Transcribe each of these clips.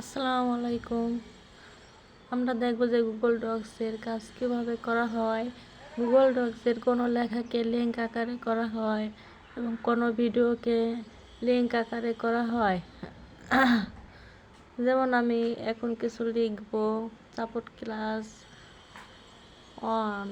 আসসালামু আলাইকুম। আমরা দেখব যে গুগল ডক্সের কাজ কীভাবে করা হয়। গুগল ডক্সের কোনো লেখাকে লিঙ্ক আকারে করা হয় এবং কোনো ভিডিওকে লিঙ্ক আকারে করা হয়। যেমন আমি এখন কিছু লিখব, সাপোর্ট ক্লাস 1।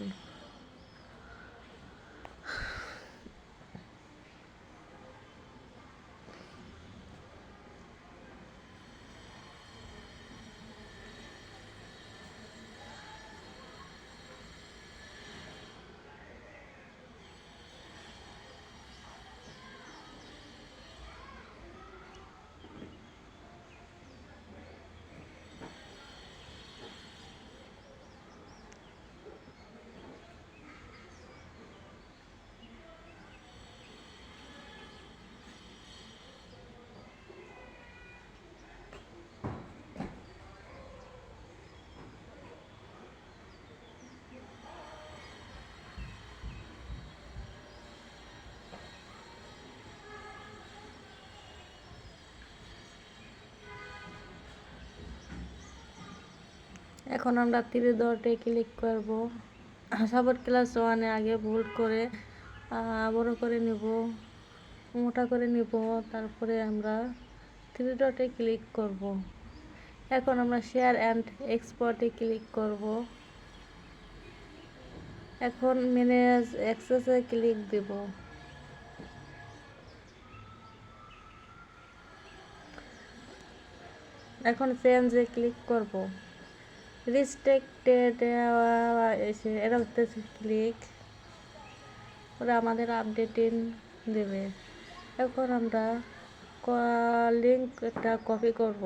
এখন আমরা 3 ডটে ক্লিক করব। সাপোর্ট ক্লাস 1-এ আগে বোল্ড করে বড় করে নেব, মোটা করে নেব, তারপরে আমরা 3 ডটে ক্লিক করব। এখন আমরা শেয়ার অ্যান্ড এক্সপোর্টে ক্লিক করব। এখন ম্যানেজ অ্যাক্সেসে ক্লিক দেব। এখন চেঞ্জে ক্লিক করব। রিস্ট্রিক্টেড এরাতে ক্লিক করে আমাদের আপডেটিং দেবে। এখন আমরা লিঙ্কটা কপি করব।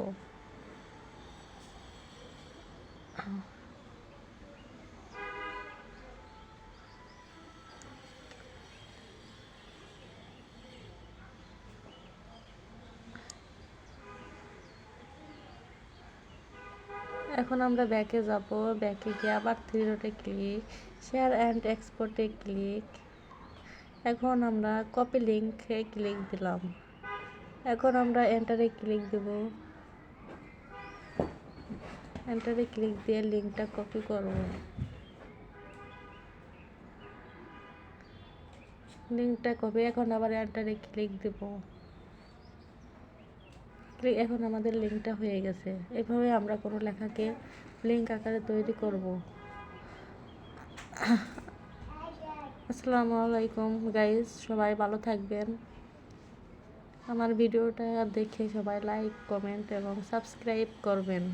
এখন আমরা ব্যাকে যাব। ব্যাকে গিয়ে আবার 3 ডটে ক্লিক, শেয়ার অ্যান্ড এক্সপোর্টে ক্লিক। এখন আমরা কপি লিঙ্কে ক্লিক দিলাম। এখন আমরা এন্টারে ক্লিক দেব। এন্টারে ক্লিক দিয়ে লিঙ্কটা কপি করব। লিঙ্কটা কপি, এখন আবার এন্টারে ক্লিক দেব। এখন আমাদের লিঙ্কটা হয়ে গেছে। এভাবে আমরা কোনো লেখাকে লিঙ্ক আকারে তৈরি করব। আসসালামু আলাইকুম গাইস, সবাই ভালো থাকবেন। আমার ভিডিওটা দেখে সবাই লাইক, কমেন্ট এবং সাবস্ক্রাইব করবেন।